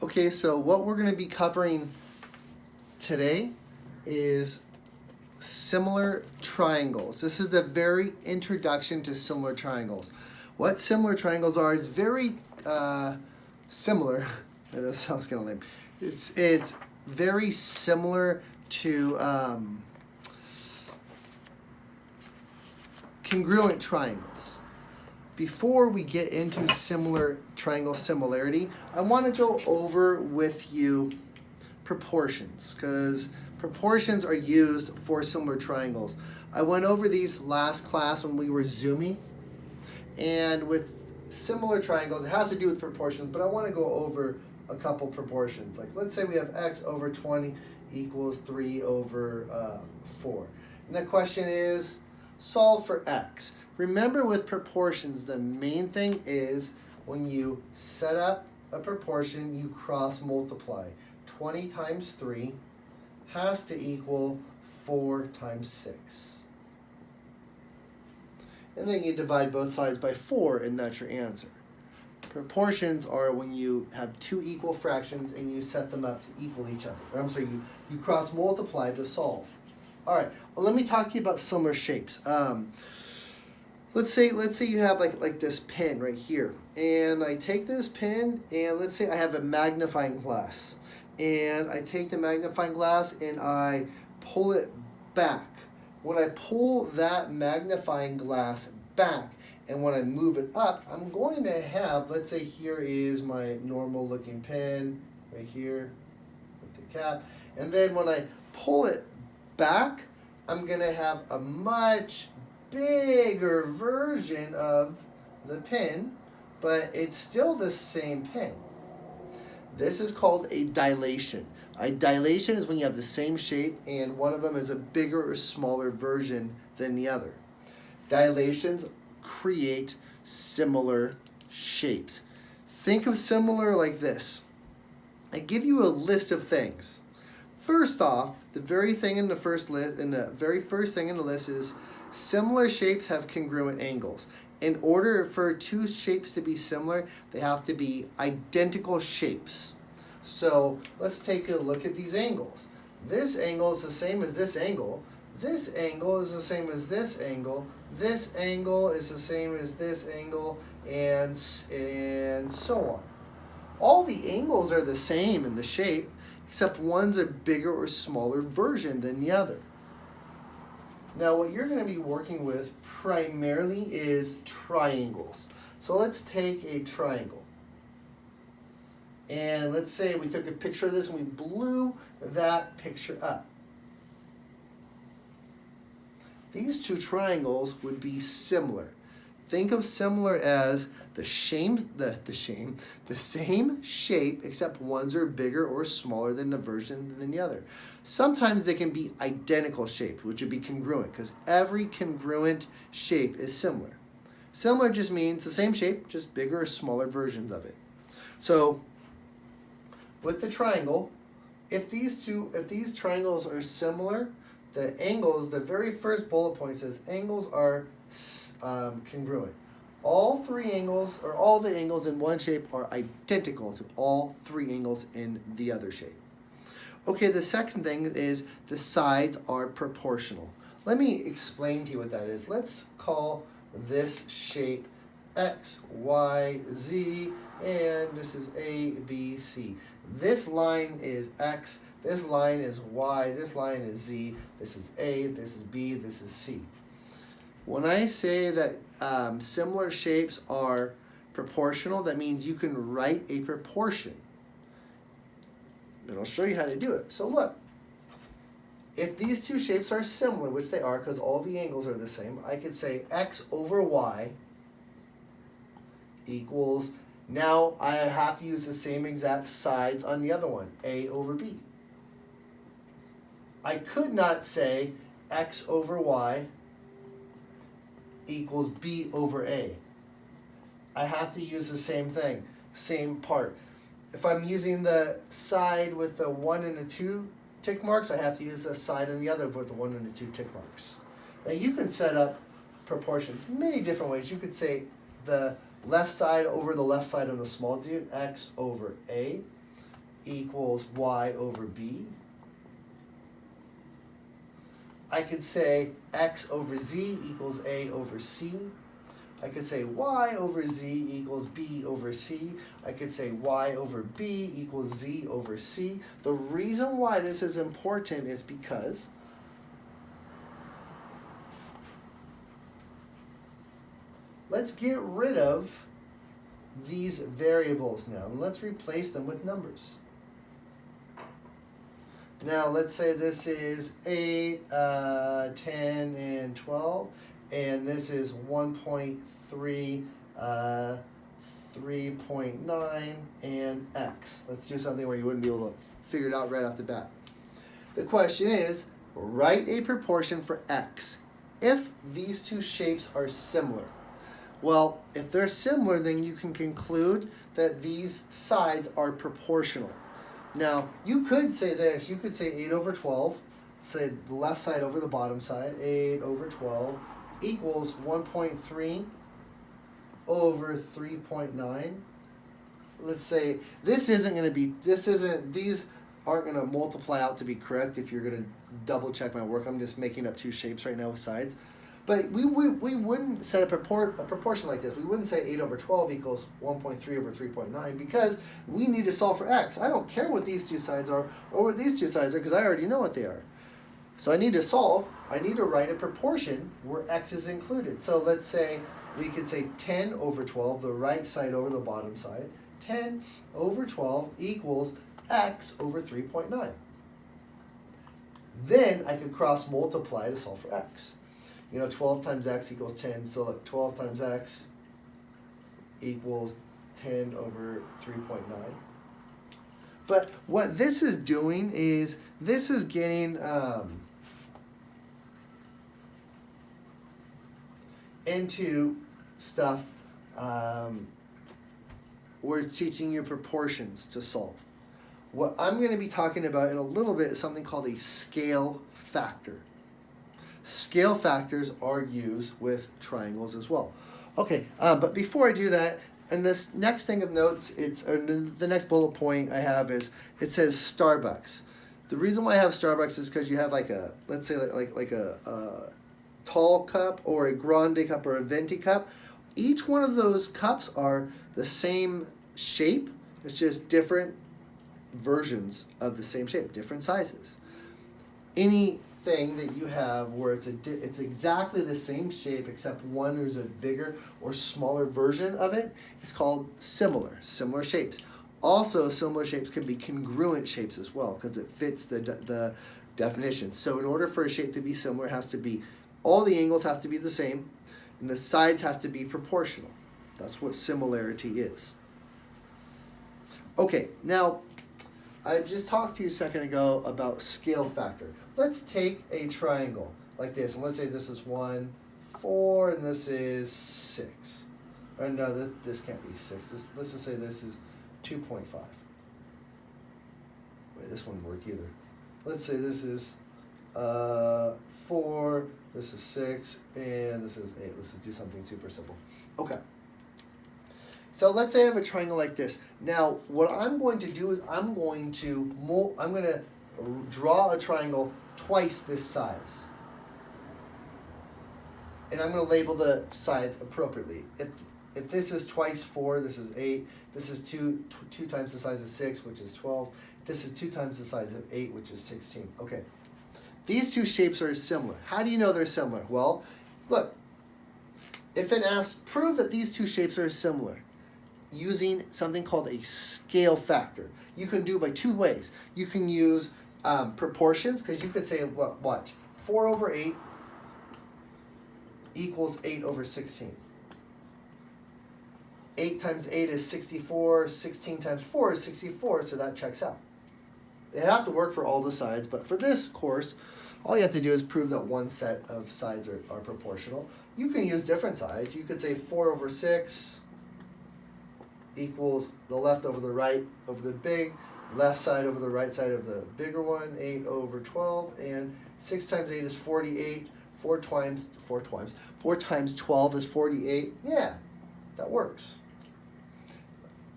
Okay, so what we're going to be covering today is similar triangles. This is the very introduction to similar triangles. What similar triangles are is very similar. That sounds kind of lame. It's very similar to congruent triangles. Before we get into similar triangle similarity, I want to go over with you proportions, because proportions are used for similar triangles. I went over these last class when we were zooming, and with similar triangles, it has to do with proportions, but I want to go over a couple proportions. Like, let's say we have x over 20 equals 3 over 4. And the question is, solve for x. Remember, with proportions, the main thing is when you set up a proportion, you cross multiply. 20 times 3 has to equal 4 times 6. And then you divide both sides by 4, and that's your answer. Proportions are when you have two equal fractions and you set them up to equal each other. I'm sorry, you cross multiply to solve. All right, well, let me talk to you about similar shapes. Let's say you have like this pen right here, and I take this pen, and let's say I have a magnifying glass, and I take the magnifying glass and I pull it back. When I pull that magnifying glass back and when I move it up, I'm going to have, let's say here is my normal looking pen right here with the cap, and then when I pull it back, I'm going to have a much bigger version of the pen, but it's still the same pen. This is called a dilation. A dilation is when you have the same shape and one of them is a bigger or smaller version than the other. Dilations create similar shapes. Think of similar like this. I give you a list of things. First off, the very thing in the very first thing in the list is similar shapes have congruent angles. In order for two shapes to be similar, they have to be identical shapes. So let's take a look at these angles. This angle is the same as this angle. This angle is the same as this angle. This angle is the same as this angle, and so on. All the angles are the same in the shape, except one's a bigger or smaller version than the other. Now, what you're going to be working with primarily is triangles. So let's take a triangle. And let's say we took a picture of this and we blew that picture up. These two triangles would be similar. Think of similar as the same shape, except ones are bigger or smaller than the version than the other. Sometimes they can be identical shapes, which would be congruent, because every congruent shape is similar. Similar just means the same shape, just bigger or smaller versions of it. So with the triangle, if these triangles are similar, the angles, the very first bullet point says angles are congruent. All three angles, or all the angles in one shape, are identical to all three angles in the other shape. Okay, the second thing is the sides are proportional. Let me explain to you what that is. Let's call this shape X, Y, Z, and this is A, B, C. This line is X, this line is Y, this line is Z, this is A, this is B, this is C. When I say that similar shapes are proportional, that means you can write a proportion. And I'll show you how to do it. So look, if these two shapes are similar, which they are because all the angles are the same, I could say X over Y equals, now I have to use the same exact sides on the other one, A over B. I could not say X over Y equals B over A. I have to use the same thing, same part. If I'm using the side with the 1 and a 2 tick marks, I have to use the side on the other with the 1 and the 2 tick marks. Now you can set up proportions many different ways. You could say the left side over the left side of the small dude, X over A. equals y over b. I could say x over z equals a over c. I could say y over z equals b over c. I could say y over b equals z over c. The reason why this is important is because let's get rid of these variables now, and let's replace them with numbers. Now, let's say this is 8, 10, and 12, and this is 1.3, 3.9, and x. Let's do something where you wouldn't be able to figure it out right off the bat. The question is, write a proportion for x if these two shapes are similar. Well, if they're similar, then you can conclude that these sides are proportional. Now, you could say this. You could say 8 over 12, say the left side over the bottom side, 8 over 12 equals 1.3 over 3.9. Let's say this isn't going to be, these aren't going to multiply out to be correct if you're going to double check my work. I'm just making up two shapes right now with sides. But we wouldn't set a proportion like this. We wouldn't say 8 over 12 equals 1.3 over 3.9 because we need to solve for x. I don't care what these two sides are or what these two sides are because I already know what they are. So I need to solve. I need to write a proportion where x is included. So let's say we could say 10 over 12, the right side over the bottom side. 10 over 12 equals x over 3.9. Then I could cross multiply to solve for x. 12 times x equals 10, so look, 12 times x equals 10 over 3.9. But what this is doing is, this is getting into stuff where it's teaching you proportions to solve. What I'm going to be talking about in a little bit is something called a scale factor. Scale factors are used with triangles as well. Okay, but before I do that, and this next thing of notes, the next bullet point I have is, it says Starbucks. The reason why I have Starbucks is because you have let's say like a tall cup or a grande cup or a venti cup. Each one of those cups are the same shape. It's just different versions of the same shape, different sizes. Anything that you have where it's exactly the same shape except one is a bigger or smaller version of it, it's called similar shapes. Also, similar shapes can be congruent shapes as well because it fits the definition. So in order for a shape to be similar, it has to be, all the angles have to be the same and the sides have to be proportional. That's what similarity is. Okay, now I just talked to you a second ago about scale factor. Let's take a triangle like this, and let's say this is 1, 4, and this is 6. Or no, this can't be 6. Let's just say this is 2.5. Wait, this wouldn't work either. Let's say this is 4, this is 6, and this is 8. Let's just do something super simple. Okay. So let's say I have a triangle like this. Now, what I'm going to do is I'm going to draw a triangle twice this size. And I'm going to label the sides appropriately. If this is twice 4, this is 8. This is 2 times the size of 6, which is 12. This is 2 times the size of 8, which is 16. Okay. These two shapes are similar. How do you know they're similar? Well, look. If it asks, prove that these two shapes are similar, using something called a scale factor. You can do it by 2 ways. You can use proportions, because you could say, watch, 4 over 8 equals 8 over 16. 8 times 8 is 64, 16 times 4 is 64, so that checks out. They have to work for all the sides, but for this course, all you have to do is prove that one set of sides are proportional. You can use different sides. You could say 4 over 6 equals the left over the right over the big, left side over the right side of the bigger one, 8 over 12, and 6 times 8 is 48, 4 times 12 is 48. Yeah, that works.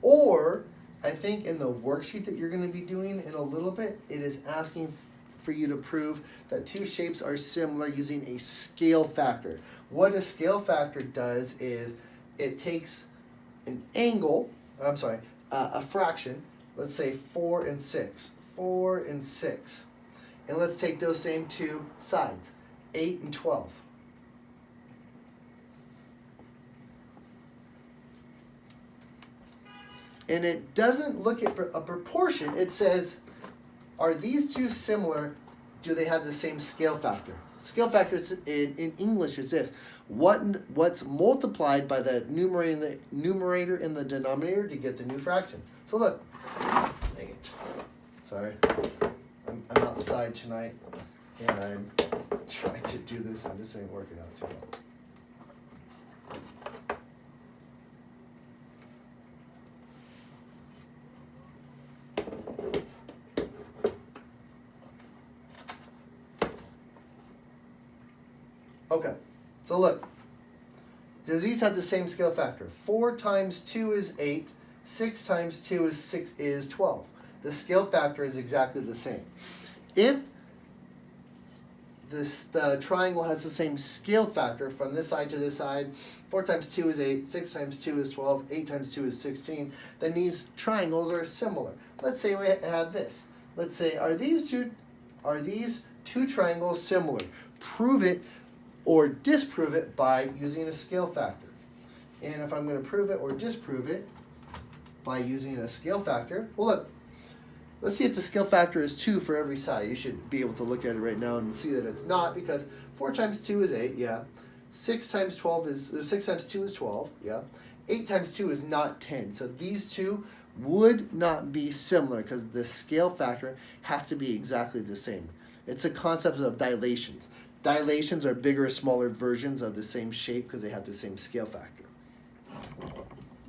Or I think in the worksheet that you're going to be doing in a little bit, it is asking for you to prove that two shapes are similar using a scale factor. What a scale factor does is it takes an angle, a fraction, let's say 4 and 6, 4 and 6, and let's take those same two sides, 8 and 12. And it doesn't look at a proportion. It says, are these two similar? Do they have the same scale factor? Scale factor in English is this. What's multiplied by the numerator and the denominator to get the new fraction. So look. Dang it. Sorry. I'm outside tonight, and I'm trying to do this, and this ain't working out too well. Okay, so look, do these have the same scale factor? 4 times 2 is 8, 6 times 2 is 12. The scale factor is exactly the same. If the triangle has the same scale factor from this side to this side, 4 times 2 is 8, 6 times 2 is 12, 8 times 2 is 16, then these triangles are similar. Let's say we had this. Let's say, are these two triangles similar? Prove it or disprove it by using a scale factor. And if I'm going to prove it or disprove it by using a scale factor, well look, let's see if the scale factor is 2 for every side. You should be able to look at it right now and see that it's not, because 4 times 2 is 8, yeah. 6 times 2 is 12, yeah. 8 times 2 is not 10. So these two would not be similar because the scale factor has to be exactly the same. It's a concept of dilations. Dilations are bigger or smaller versions of the same shape because they have the same scale factor.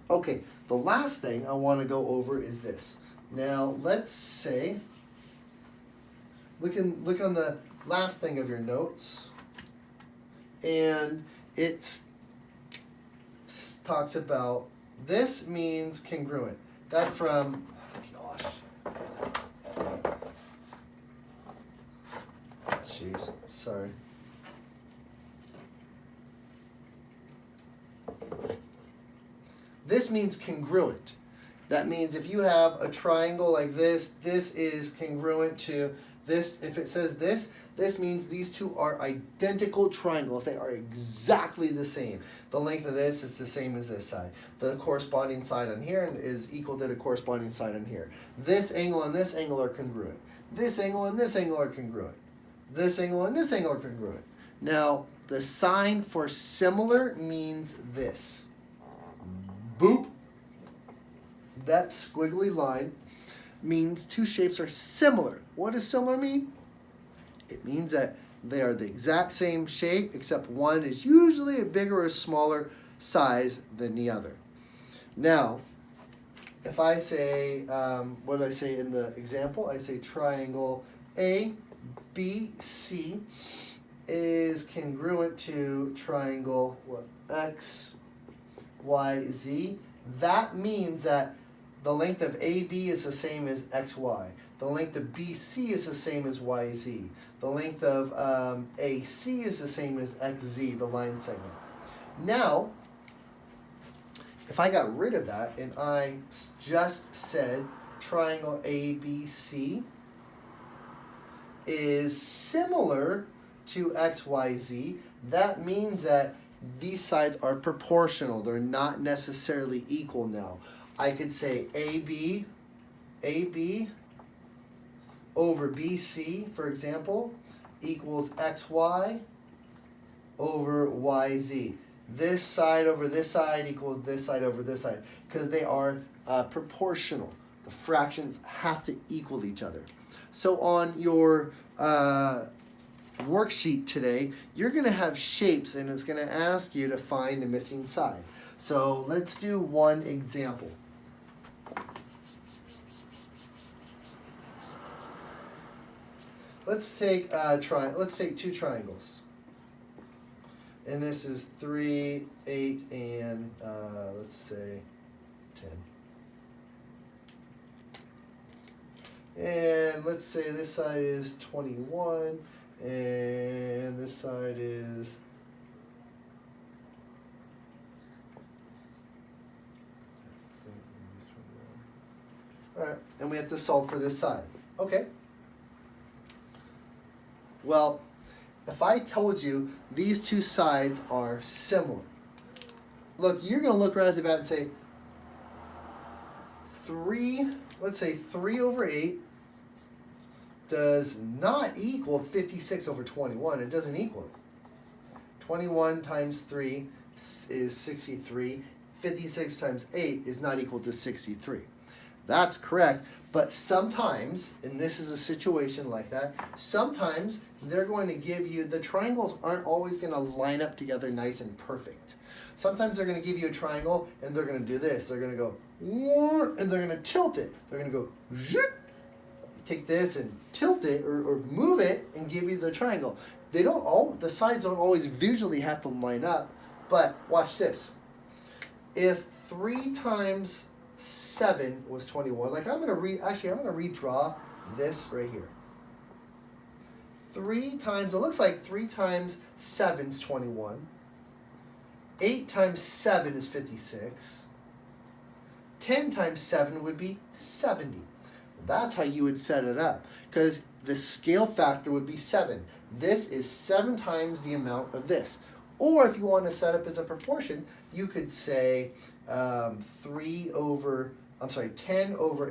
Okay, the last thing I want to go over is this. Now, let's say, look on the last thing of your notes, and it talks about this means congruent. That from, jeez, sorry. This means congruent. That means if you have a triangle like this, this is congruent to this. If it says this, this means these two are identical triangles. They are exactly the same. The length of this is the same as this side. The corresponding side on here is equal to the corresponding side on here. This angle and this angle are congruent. This angle and this angle are congruent. This angle and this angle are congruent. Now, the sign for similar means this. Boop. That squiggly line means two shapes are similar. What does similar mean? It means that they are the exact same shape, except one is usually a bigger or smaller size than the other. Now, if I say, what did I say in the example? I say triangle ABC is congruent to triangle XYZ. That means that the length of AB is the same as XY. The length of BC is the same as YZ. The length of AC is the same as XZ, the line segment. Now, if I got rid of that and I just said triangle ABC is similar to XYZ, that means that these sides are proportional. They're not necessarily equal now. I could say AB over BC, for example, equals XY over YZ. This side over this side equals this side over this side, because they are proportional. The fractions have to equal each other. So on your worksheet today, you're going to have shapes, and it's going to ask you to find the missing side. So let's do one example. Let's take two triangles, and this is 3, 8, and let's say 10. And let's say this side is 21, and this side is all right, and we have to solve for this side. Okay. Well, if I told you these two sides are similar, look, you're going to look right at the bat and say, let's say 3 over 8 does not equal 56 over 21. It doesn't equal it. 21 times 3 is 63. 56 times 8 is not equal to 63. That's correct, but sometimes, and this is a situation like that, sometimes they're going to give you, the triangles aren't always going to line up together nice and perfect. Sometimes they're going to give you a triangle and they're going to do this. They're going to go, and they're going to tilt it. They're going to go, take this and tilt it or move it and give you the triangle. The sides don't always visually have to line up, but watch this. If 3 times 7 was 21, like I'm going to redraw this right here. 3 times, it looks like 3 times 7 is 21. 8 times 7 is 56. 10 times 7 would be 70. That's how you would set it up, because the scale factor would be 7. This is 7 times the amount of this. Or if you want to set up as a proportion, you could say 10 over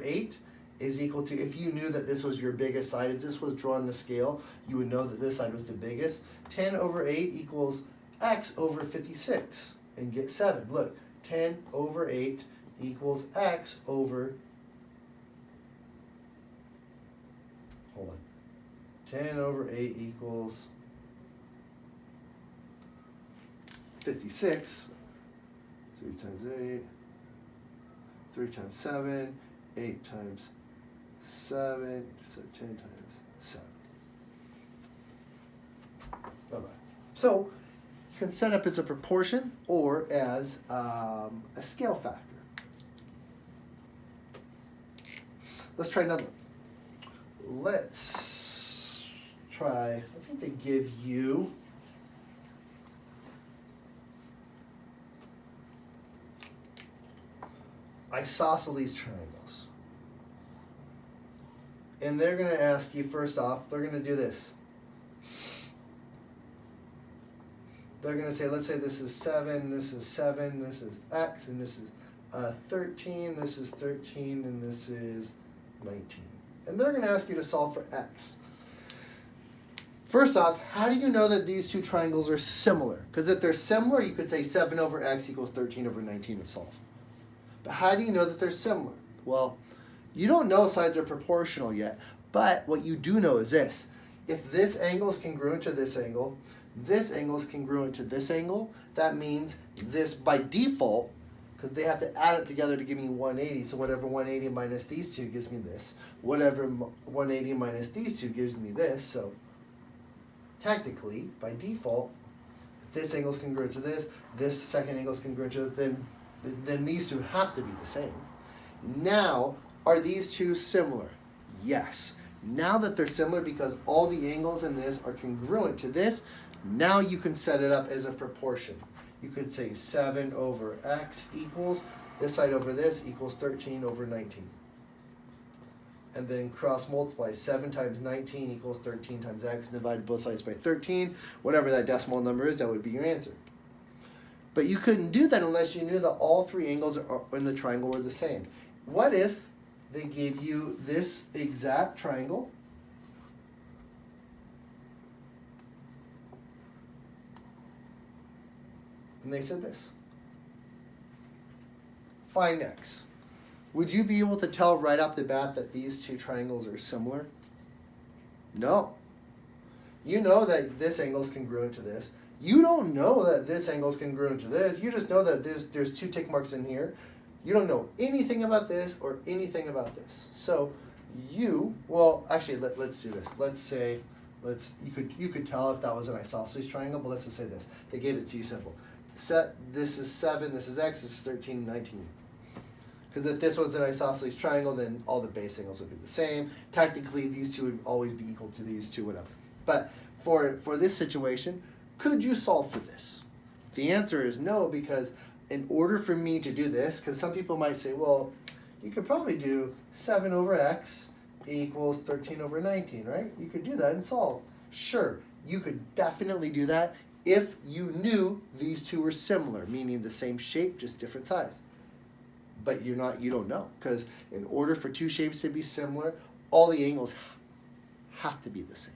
8 is equal to, if you knew that this was your biggest side, if this was drawn to scale, you would know that this side was the biggest. 10 over 8 equals x over 56, and get 7. Look, 10 over 8 equals x over, hold on, 10 over 8 equals 56. 3 times 8, 3 times 7, 8 times 7, so 10 times 7. Bye-bye. So you can set up as a proportion or as a scale factor. Let's try another one. Let's try, I think they give you isosceles triangles. And they're going to ask you, first off, they're going to do this. They're going to say, let's say this is 7, this is 7, this is x, and this is 13, this is 13, and this is 19. And they're going to ask you to solve for x. First off, how do you know that these two triangles are similar? Because if they're similar, you could say 7 over x equals 13 over 19 and solve. But how do you know that they're similar? Well, you don't know sides are proportional yet, but what you do know is this. If this angle is congruent to this angle is congruent to this angle, that means this by default, because they have to add it together to give me 180, so whatever 180 minus these two gives me this. Whatever 180 minus these two gives me this, so technically, by default, if this angle is congruent to this second angle is congruent to this, then these two have to be the same. Now, are these two similar? Yes. Now that they're similar because all the angles in this are congruent to this, now you can set it up as a proportion. You could say 7 over x equals, this side over this equals 13 over 19. And then cross multiply, 7 times 19 equals 13 times x, divide both sides by 13. Whatever that decimal number is, that would be your answer. But you couldn't do that unless you knew that all 3 angles in the triangle were the same. What if they gave you this exact triangle? And they said this. Find x. Would you be able to tell right off the bat that these two triangles are similar? No. You know that this angle is congruent to this. You don't know that this angle is congruent to this. You just know that there's 2 tick marks in here. You don't know anything about this or anything about this. So well, actually, let's do this. Let's say, you could tell if that was an isosceles triangle, but let's just say this. They gave it to you simple. This is 7, this is x, this is 13, 19. Because if this was an isosceles triangle, then all the base angles would be the same. Technically, these two would always be equal to these two, whatever. But for this situation, could you solve for this? The answer is no, because in order for me to do this, because some people might say, well, you could probably do 7 over x equals 13 over 19, right? You could do that and solve. Sure, you could definitely do that if you knew these two were similar, meaning the same shape, just different size. But you don't know, because in order for two shapes to be similar, all the angles have to be the same.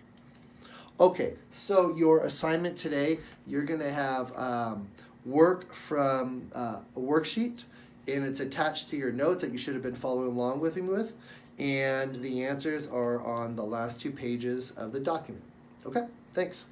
Okay, so your assignment today, you're going to have work from a worksheet, and it's attached to your notes that you should have been following along with me with, and the answers are on the last 2 pages of the document. Okay, thanks.